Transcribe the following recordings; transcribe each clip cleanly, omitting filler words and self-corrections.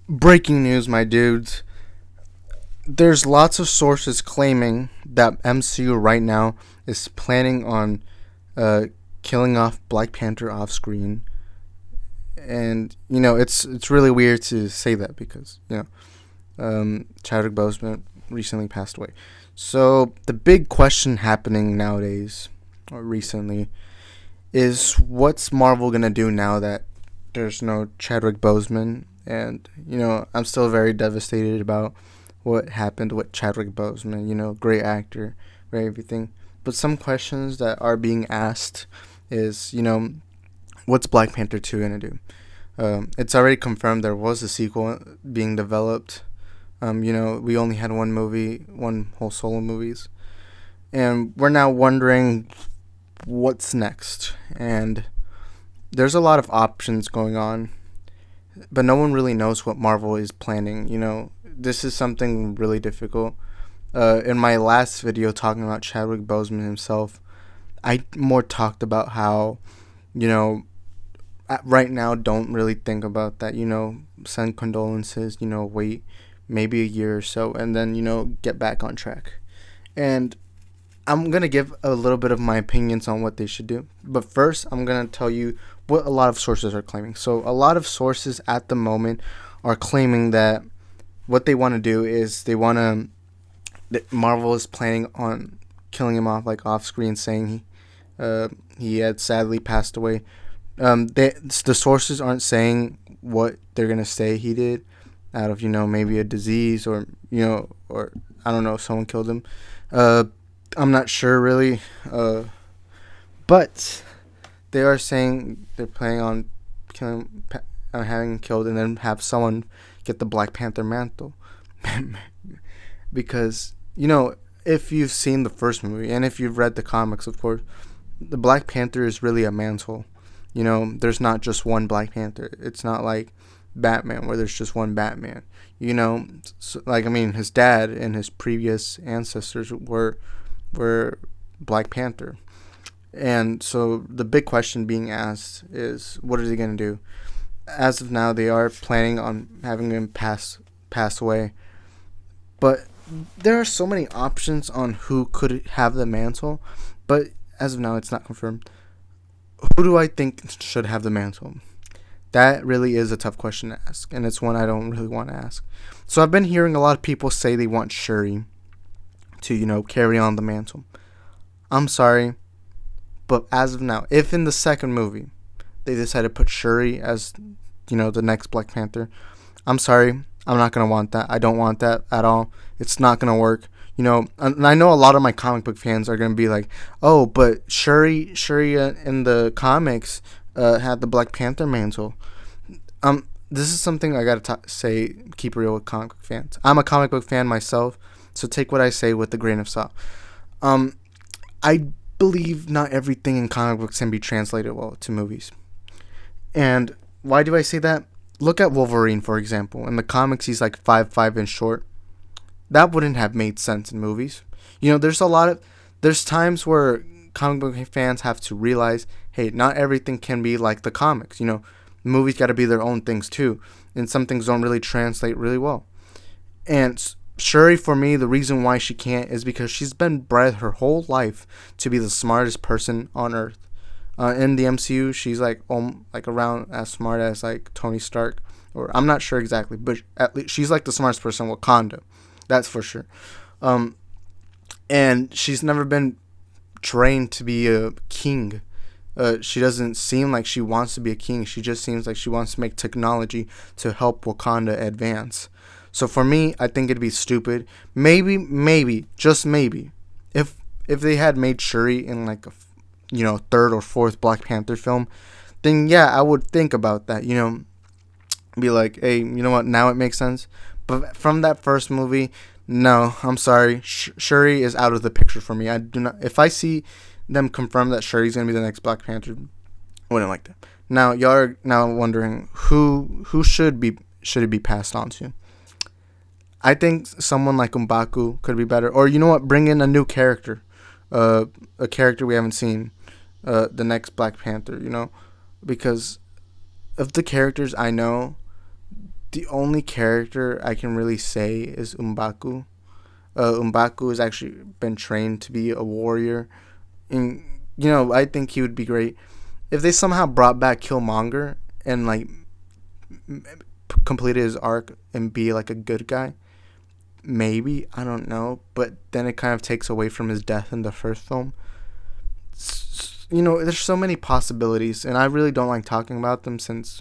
Breaking news, my dudes. There's lots of sources claiming that MCU right now is planning on uh, killing off Black Panther off screen, and it's really weird to say that because Chadwick Boseman recently passed away. So the big question happening nowadays, or recently, is what's Marvel gonna do now that there's no Chadwick Boseman, and I'm still very devastated about what happened with Chadwick Boseman. Great actor, great everything. But some questions that are being asked is, what's Black Panther 2 gonna do? It's already confirmed there was a sequel being developed. We only had one movie, one whole solo movies, and we're now wondering what's next. And there's a lot of options going on, but no one really knows what Marvel is planning. This is something really difficult. In my last video talking about Chadwick Boseman himself, I more talked about how, you know, right now don't really think about that. Send condolences. Wait maybe a year or so, and then get back on track. And I'm gonna give a little bit of my opinions on what they should do. But first, I'm gonna tell you what a lot of sources are claiming. So a lot of sources at the moment are claiming that what they want to do is they want to. That Marvel is planning on killing him off, like off screen, saying he had sadly passed away. The sources aren't saying what they're gonna say he did, out of maybe a disease, or I don't know, someone killed him. Uh, I'm not sure really, but they are saying they're planning on having him killed, and then have someone get the Black Panther mantle, because if you've seen the first movie and if you've read the comics, of course, the Black Panther is really a mantle. There's not just one Black Panther. It's not like Batman where there's just one Batman. His dad and his previous ancestors were Black Panther. And so the big question being asked is, what are they going to do? As of now, they are planning on having him pass away. But there are so many options on who could have the mantle. But as of now, it's not confirmed. Who do I think should have the mantle? That really is a tough question to ask, and it's one I don't really want to ask. So I've been hearing a lot of people say they want Shuri to, carry on the mantle. I'm sorry, but as of now, if in the second movie they decide to put Shuri as, the next Black Panther, I'm sorry, I'm not gonna want that. I don't want that at all. It's not gonna work. And I know a lot of my comic book fans are gonna be like, "Oh, but Shuri in the comics had the Black Panther mantle." This is something I gotta say. Keep it real with comic book fans. I'm a comic book fan myself, so take what I say with a grain of salt. Um, I believe not everything in comic books can be translated well to movies. And why do I say that? Look at Wolverine, for example. In the comics, he's like 5'5" short. That wouldn't have made sense in movies. There's times where comic book fans have to realize, hey, not everything can be like the comics. Movies got to be their own things too, and some things don't really translate really well. And Shuri, for me, the reason why she can't is because she's been bred her whole life to be the smartest person on Earth. In the MCU, she's like around as smart as like Tony Stark, or I'm not sure exactly, but at least she's like the smartest person in Wakanda. That's for sure. Um, and she's never been trained to be a king. She doesn't seem like she wants to be a king. She just seems like she wants to make technology to help Wakanda advance. So for me, I think it'd be stupid. Maybe, just maybe, if they had made Shuri in like a third or fourth Black Panther film, then yeah, I would think about that. Be like, hey, you know what? Now it makes sense. But from that first movie, no, I'm sorry. Shuri is out of the picture for me. I do not. If I see them confirm that Shuri's gonna be the next Black Panther, I wouldn't like that. Now y'all are now wondering who should it be passed on to? I think someone like M'Baku could be better. Or you know what? Bring in a new character, a character we haven't seen, the next Black Panther. Because of the characters I know, The only character I can really say is Umbaku. Umbaku has actually been trained to be a warrior, and I think he would be great if they somehow brought back Killmonger and like completed his arc and be like a good guy. Maybe, I don't know, but then it kind of takes away from his death in the first film. There's so many possibilities, and I really don't like talking about them since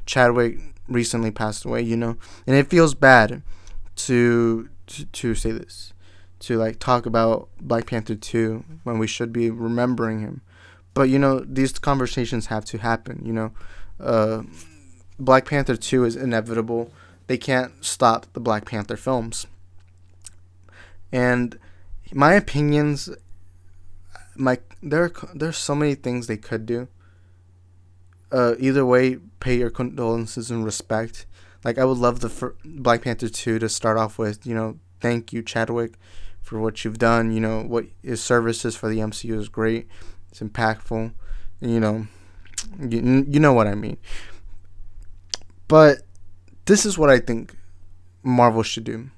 Chadwick recently passed away. And it feels bad to say this, to like talk about Black Panther 2 when we should be remembering him. But these conversations have to happen. Black Panther 2 is inevitable. They can't stop the Black Panther films. And my opinions, there's so many things they could do. Either way, pay your condolences and respect. Like, I would love the Black Panther 2 to start off with, thank you, Chadwick, for what you've done. What his services for the MCU is great. It's impactful. You know what I mean. But this is what I think Marvel should do.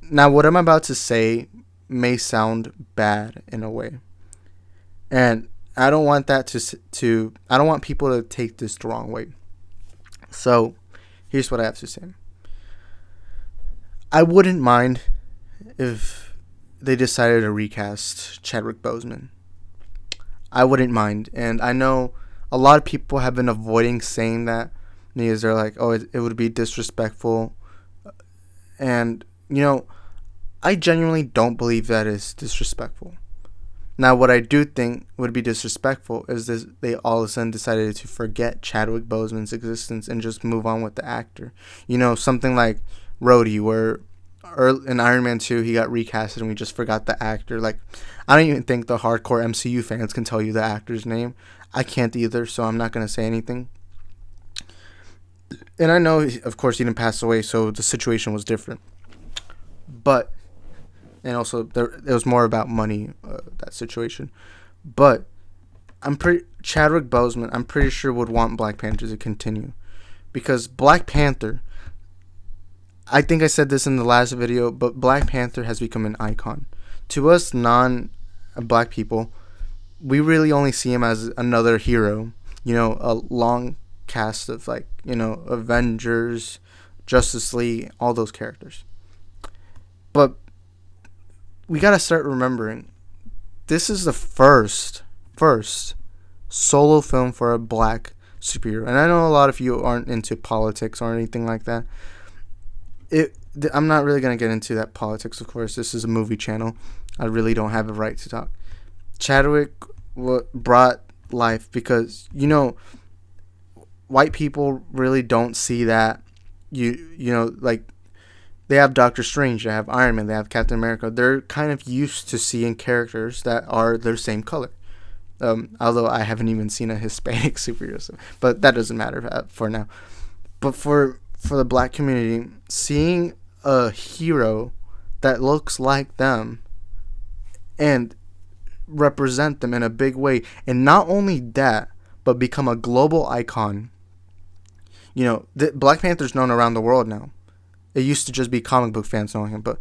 Now, what I'm about to say may sound bad in a way. And I don't want that I don't want people to take this the wrong way. So, here's what I have to say. I wouldn't mind if they decided to recast Chadwick Boseman. I wouldn't mind. And I know a lot of people have been avoiding saying that because they're like, oh, it would be disrespectful. And, I genuinely don't believe that is disrespectful. Now, what I do think would be disrespectful is this: they all of a sudden decided to forget Chadwick Boseman's existence and just move on with the actor. Something like Rhodey, where in Iron Man 2, he got recasted and we just forgot the actor. Like, I don't even think the hardcore MCU fans can tell you the actor's name. I can't either, so I'm not going to say anything. And I know, of course, he didn't pass away, so the situation was different. But, and also, it was more about money, that situation. But, Chadwick Boseman, I'm pretty sure would want Black Panther to continue. Because Black Panther, I think I said this in the last video, but Black Panther has become an icon. To us non-black people, we really only see him as another hero. A long cast of Avengers, Justice League, all those characters. But we gotta start remembering, this is the first solo film for a black superhero. And I know a lot of you aren't into politics or anything like that. I'm not really gonna get into that politics, of course. This is a movie channel. I really don't have a right to talk. Chadwick brought life because white people really don't see that. Like, they have Doctor Strange, they have Iron Man, they have Captain America. They're kind of used to seeing characters that are their same color. Although I haven't even seen a Hispanic superhero, but that doesn't matter for now. But for the black community, seeing a hero that looks like them and represent them in a big way, and not only that, but become a global icon. Black Panther's known around the world now. It used to just be comic book fans knowing him, but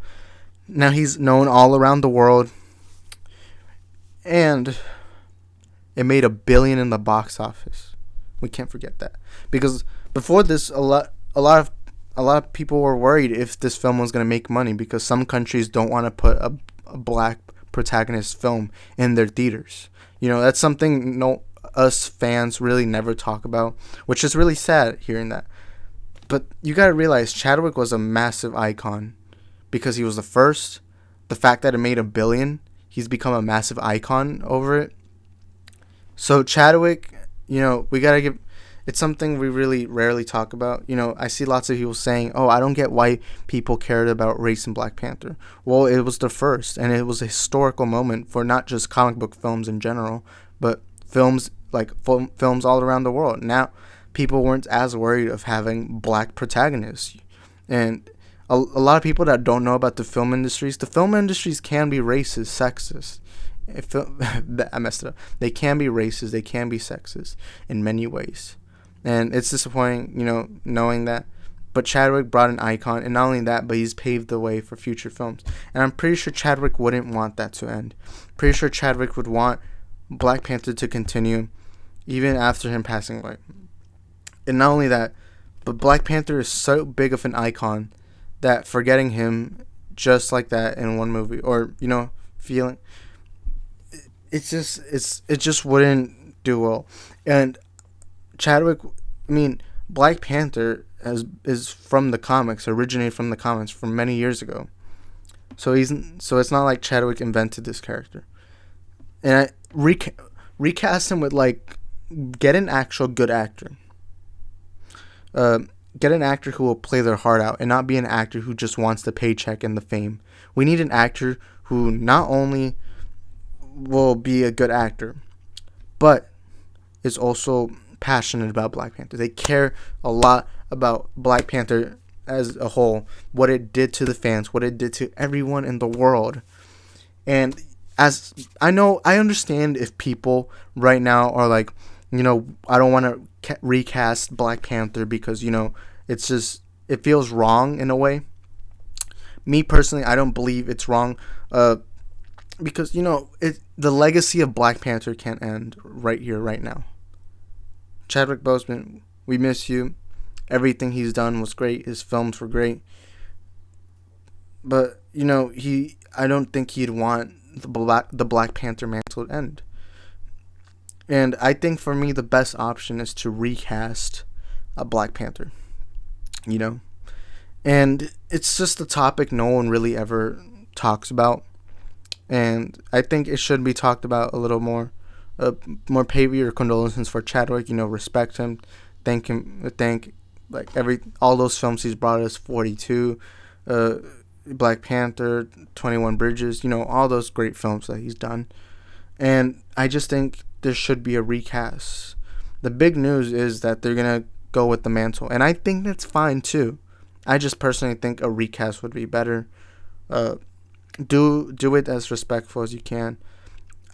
now he's known all around the world. And it made $1 billion in the box office. We can't forget that, because before this, a lot of people were worried if this film was going to make money, because some countries don't want to put a black protagonist film in their theaters. That's something us fans really never talk about, which is really sad hearing that. But you gotta realize Chadwick was a massive icon because he was the first. The fact that it made $1 billion, he's become a massive icon over it. So Chadwick, we gotta give. It's something we really rarely talk about. I see lots of people saying, "Oh, I don't get why people cared about race in Black Panther." Well, it was the first, and it was a historical moment for not just comic book films in general, but films films all around the world. Now, people weren't as worried of having black protagonists. And a lot of people that don't know about the film industries can be racist, sexist. I messed it up. They can be racist, they can be sexist in many ways. And it's disappointing, knowing that. But Chadwick brought an icon, and not only that, but he's paved the way for future films. And I'm pretty sure Chadwick wouldn't want that to end. Pretty sure Chadwick would want Black Panther to continue even after him passing away. And not only that, but Black Panther is so big of an icon that forgetting him just like that in one movie, or feeling it just wouldn't do well. And Chadwick, I mean, Black Panther is from the comics, originated from the comics from many years ago. So it's not like Chadwick invented this character. And recast him with get an actual good actor. Get an actor who will play their heart out and not be an actor who just wants the paycheck and the fame. We need an actor who not only will be a good actor, but is also passionate about Black Panther. They care a lot about Black Panther as a whole, what it did to the fans, what it did to everyone in the world. And as I understand if people right now are like, I don't want to recast Black Panther because, it feels wrong in a way. Me personally, I don't believe it's wrong because, the legacy of Black Panther can't end right here, right now. Chadwick Boseman, we miss you. Everything he's done was great. His films were great. But, I don't think he'd want the Black Panther mantle to end. And I think for me, the best option is to recast a Black Panther. And it's just a topic no one really ever talks about. And I think it should be talked about a little more. More pay your condolences for Chadwick. Respect him, thank him, thank all those films he's brought us. 42, Black Panther, 21 Bridges. All those great films that he's done. And I just think there should be a recast. The big news is that they're gonna go with the mantle, and I think that's fine too. I just personally think a recast would be better. Do it as respectful as you can.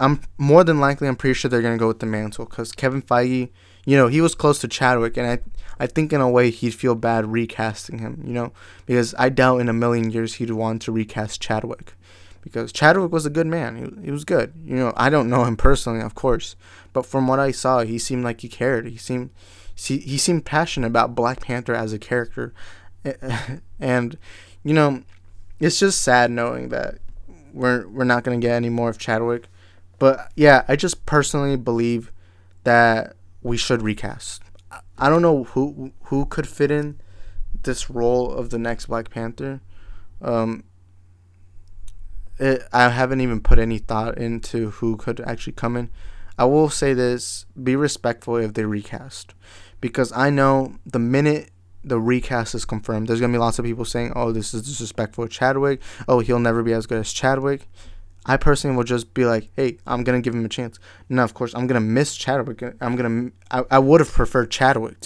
I'm pretty sure they're gonna go with the mantle because Kevin Feige, he was close to Chadwick, and I think in a way he'd feel bad recasting him, because I doubt in a million years he'd want to recast Chadwick, because Chadwick was a good man. He was good. I don't know him personally, of course, but from what I saw, he seemed like he cared. He seemed passionate about Black Panther as a character, and it's just sad knowing that we're not gonna get any more of Chadwick. But yeah, I just personally believe that we should recast. I don't know who could fit in this role of the next Black Panther. I haven't even put any thought into who could actually come in. I will say this: be respectful if they recast, because I know the minute the recast is confirmed, there's gonna be lots of people saying, "Oh, this is disrespectful to Chadwick. Oh, he'll never be as good as Chadwick." I personally will just be like, hey, I'm going to give him a chance. Now, of course, I'm going to miss Chadwick. I would have preferred Chadwick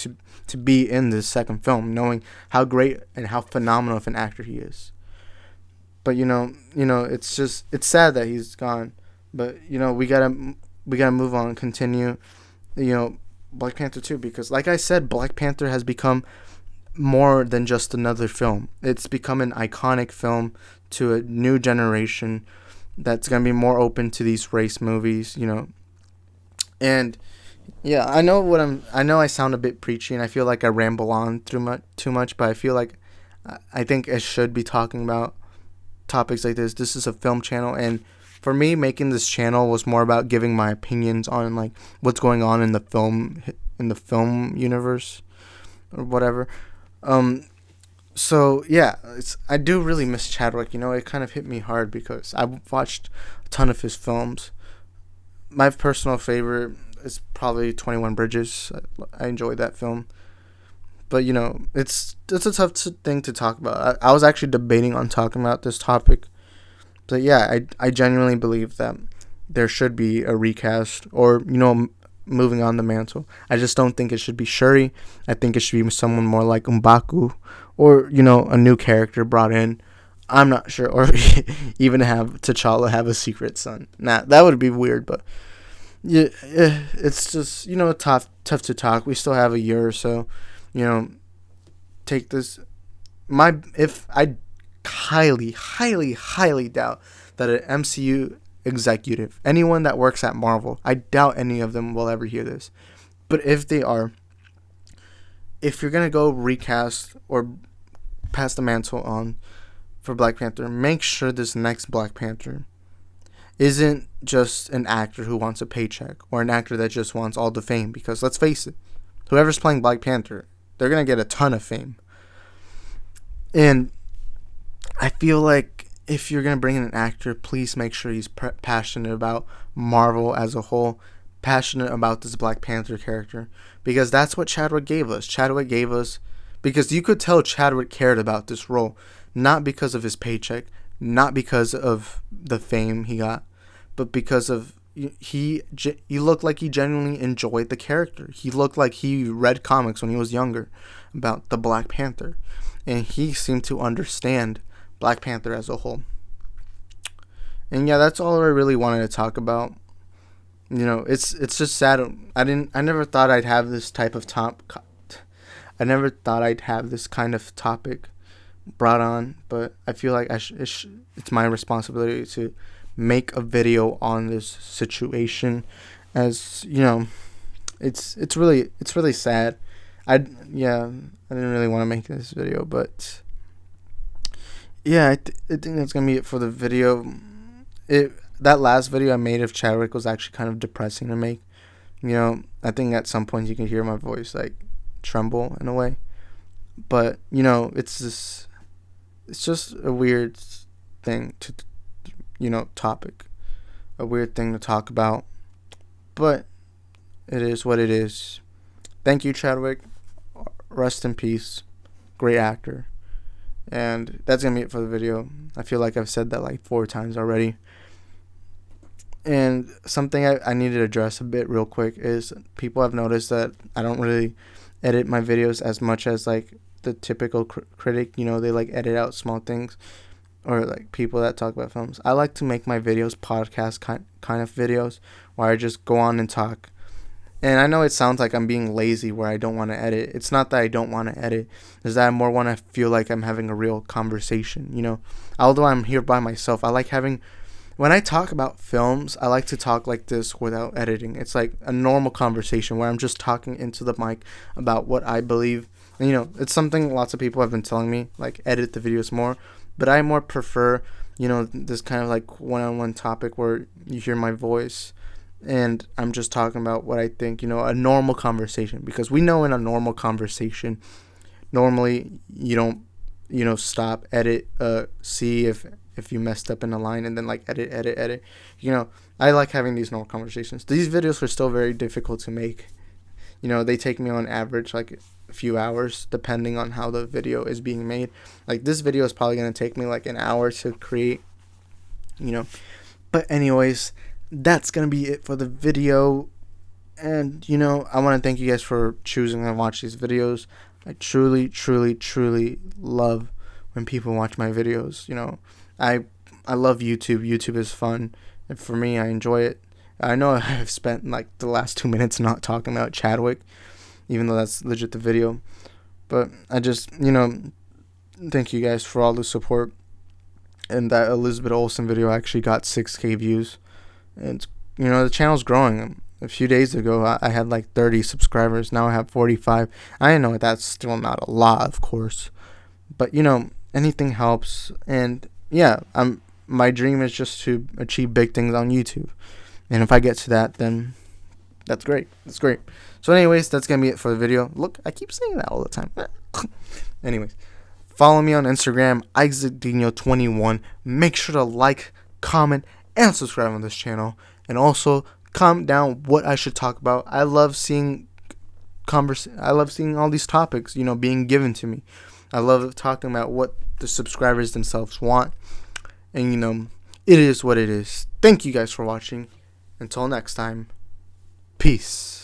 to be in this second film, knowing how great and how phenomenal of an actor he is. But, it's sad that he's gone. But, we gotta move on and continue, Black Panther 2. Because, like I said, Black Panther has become more than just another film. It's become an iconic film to a new generation that's going to be more open to these race movies, And yeah, I know I sound a bit preachy and I feel like I ramble on too much, but I feel like I think I should be talking about topics like this. This is a film channel, and for me, making this channel was more about giving my opinions on what's going on in the film universe or whatever. So yeah, I do really miss Chadwick. It kind of hit me hard because I've watched a ton of his films. My personal favorite is probably 21 Bridges. I enjoyed that film. But it's a tough thing to talk about. I was actually debating on talking about this topic. But yeah, I genuinely believe that there should be a recast or moving on the mantle. I just don't think it should be Shuri. I think it should be someone more like M'Baku, or a new character brought in. I'm not sure, or even have T'Challa have a secret son. Nah, that would be weird, but yeah, it's just tough to talk. We still have a year or so, take this. If I highly doubt that an MCU executive, anyone that works at Marvel, I doubt any of them will ever hear this. But if they are, if you're gonna go recast or pass the mantle on for Black Panther, make sure this next Black Panther isn't just an actor who wants a paycheck or an actor that just wants all the fame. Because let's face it, whoever's playing Black Panther, they're gonna get a ton of fame. And I feel like if you're gonna bring in an actor, please make sure he's passionate about Marvel as a whole, passionate about this Black Panther character, because that's what Chadwick gave us. Because you could tell Chadwick cared about this role, not because of his paycheck, not because of the fame he got, but because of he looked like he genuinely enjoyed the character. He looked like he read comics when he was younger about the Black Panther, and he seemed to understand Black Panther as a whole. And yeah, that's all I really wanted to talk about. It's just sad. I never thought I'd have this type of I never thought I'd have this kind of topic brought on, but I feel like it's my responsibility to make a video on this situation. As it's really sad. I didn't really want to make this video, but yeah, I think that's gonna be it for the video. That last video I made of Chadwick was actually kind of depressing to make. I think at some points you can hear my voice like tremble in a way, but it's just a weird thing to topic, a weird thing to talk about, but it is what it is. Thank you, Chadwick. Rest in peace. Great actor. And that's gonna be it for the video. I feel like I've said that like 4 times already. And something I need to address a bit real quick is people have noticed that I don't really edit my videos as much as like the typical critic. They like edit out small things, or like people that talk about films. I like to make my videos podcast kind of videos where I just go on and talk. And I know it sounds like I'm being lazy where I don't want to edit. It's not that I don't want to edit. It's that I more want to feel like I'm having a real conversation. Although I'm here by myself, I like having... When I talk about films, I like to talk like this without editing. It's like a normal conversation where I'm just talking into the mic about what I believe. And, it's something lots of people have been telling me, like, edit the videos more. But I more prefer, this kind of like one-on-one topic where you hear my voice and I'm just talking about what I think, a normal conversation. Because we know in a normal conversation, normally you don't, stop, edit, see if you messed up in a line and then like edit. I like having these normal conversations. These videos are still very difficult to make. They take me on average like a few hours depending on how the video is being made. Like this video is probably going to take me like an hour to create, But anyways, that's going to be it for the video. And, I want to thank you guys for choosing to watch these videos. I truly, truly, truly love when people watch my videos. I love YouTube. YouTube is fun. And for me, I enjoy it. I know I've spent like the last 2 minutes not talking about Chadwick, even though that's legit the video. But I just, thank you guys for all the support. And that Elizabeth Olsen video actually got 6K views. And, the channel's growing. A few days ago, I had like 30 subscribers. Now I have 45. I know that's still not a lot, of course. But, anything helps. And, yeah, my dream is just to achieve big things on YouTube. And if I get to that, then that's great. That's great. So anyways, that's going to be it for the video. Look, I keep saying that all the time. Anyways, follow me on Instagram, IsaacDino21. Make sure to like, comment, and subscribe on this channel. And also, comment down what I should talk about. I love seeing all these topics, being given to me. I love talking about what the subscribers themselves want. And, it is what it is. Thank you guys for watching. Until next time, peace.